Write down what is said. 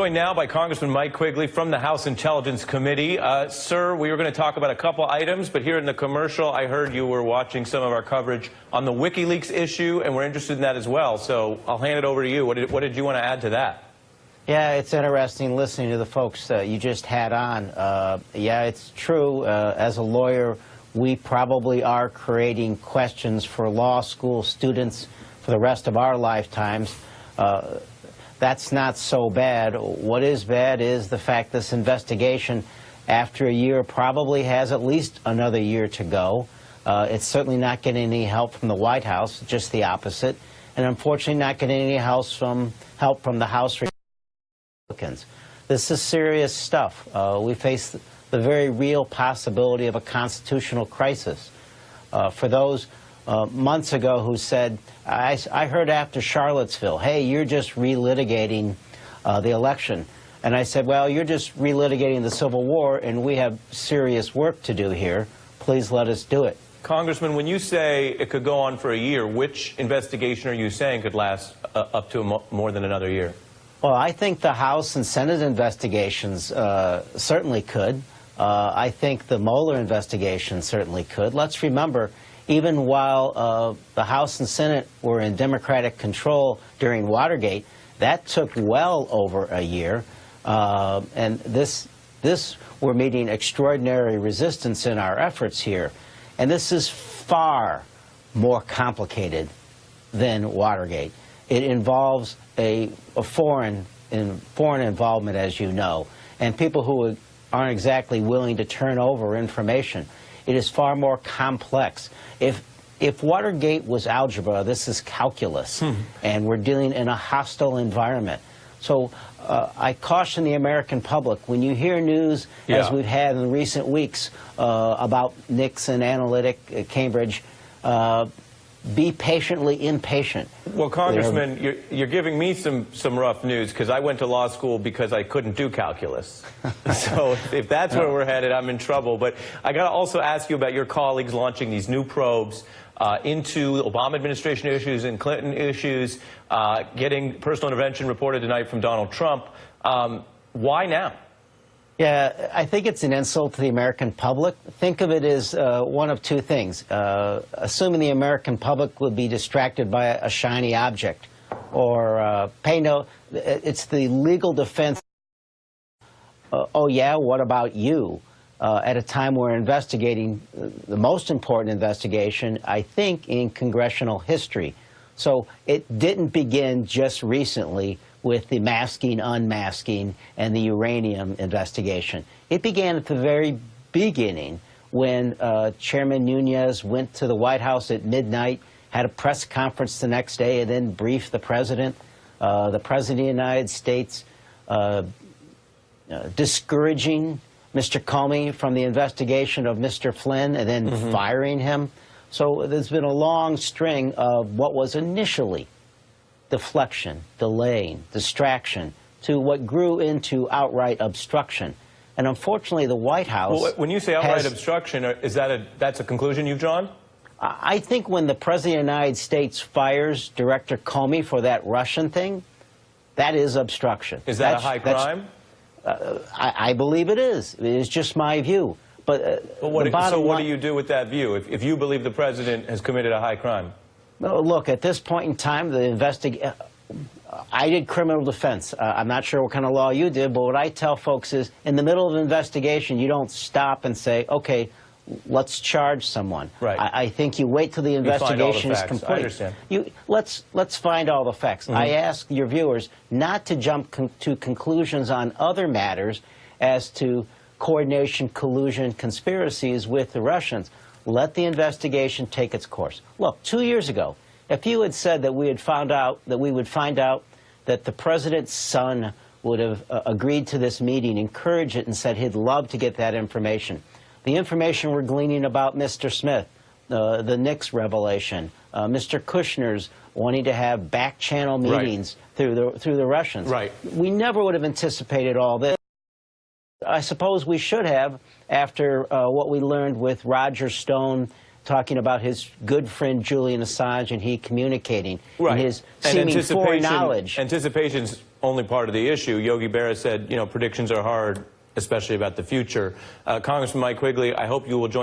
Joined now by Congressman Mike Quigley from the House Intelligence Committee. Sir, we were going to talk about a couple items, but here in the commercial, I heard you were watching some of our coverage on the WikiLeaks issue, and we're interested in that as well. So I'll hand it over to you. What did you want to add to that? Yeah, it's interesting listening to the folks you just had on. Yeah, it's true. As a lawyer, we probably are creating questions for law school students for the rest of our lifetimes. That's not so bad. What is bad is the fact this investigation, after a year, probably has at least another year to go. It's certainly not getting any help from the White House, just the opposite, and unfortunately not getting any help from the House Republicans. This is serious stuff. We face the very real possibility of a constitutional crisis. For those months ago who said, I heard after Charlottesville, hey, you're just relitigating the election. And I said, well, you're just relitigating the Civil War, and we have serious work to do here. Please let us do it. Congressman, when you say it could go on for a year, which investigation are you saying could last up to more than another year? Well, I think the House and Senate investigations certainly could. I think the Mueller investigation certainly could. Let's remember, even while the House and Senate were in Democratic control during Watergate, that took well over a year. And this we're meeting extraordinary resistance in our efforts here. And this is far more complicated than Watergate. It involves a foreign involvement, as you know, and people who aren't exactly willing to turn over information. It is far more complex. If Watergate was algebra, this is calculus, and we're dealing in a hostile environment. So I caution the American public, when you hear news, as we've had in recent weeks, about Nixon Analytic, Cambridge, be patiently impatient. Well, Congressman, you're giving me some rough news, because I went to law school because I couldn't do calculus. So if that's where we're headed, I'm in trouble. But I got to also ask you about your colleagues launching these new probes into Obama administration issues and Clinton issues, getting personal intervention reported tonight from Donald Trump. Why now? Yeah, I think it's an insult to the American public. Think of it as one of two things. Assuming the American public would be distracted by a shiny object, or it's the legal defense. Oh yeah, what about you? At a time we're investigating the most important investigation, I think, in congressional history. So it didn't begin just recently with the masking, unmasking, and the uranium investigation. It began at the very beginning when Chairman Nunes went to the White House at midnight, had a press conference the next day, and then briefed the President. The President of the United States discouraging Mr. Comey from the investigation of Mr. Flynn and then firing him. So there's been a long string of what was initially deflection, delaying, distraction, to what grew into outright obstruction. And unfortunately, the White House... Well, when you say outright obstruction, is that's a conclusion you've drawn? I think when the President of the United States fires Director Comey for that Russian thing, that is obstruction. Is that a high crime? I believe it is. It is just my view. But what do you do with that view, if you believe the President has committed a high crime? Look, at this point in time, I did criminal defense. I'm not sure what kind of law you did, but what I tell folks is, in the middle of an investigation, you don't stop and say, okay, let's charge someone. Right. I think you wait till the investigation is complete. I understand. Let's find all the facts. I ask your viewers not to jump to conclusions on other matters as to coordination, collusion, conspiracies with the Russians. Let the investigation take its course. Look, 2 years ago, if you had said that we would find out that the President's son would have agreed to this meeting, encouraged it, and said he'd love to get that information, the information we're gleaning about Mr. Smith, the Nix revelation, Mr. Kushner's wanting to have back-channel meetings through the Russians. Right. We never would have anticipated all this. I suppose we should have, after what we learned with Roger Stone talking about his good friend Julian Assange and he communicating, and his seeming foreknowledge. Anticipation's only part of the issue. Yogi Berra said, predictions are hard, especially about the future. Congressman Mike Quigley, I hope you will join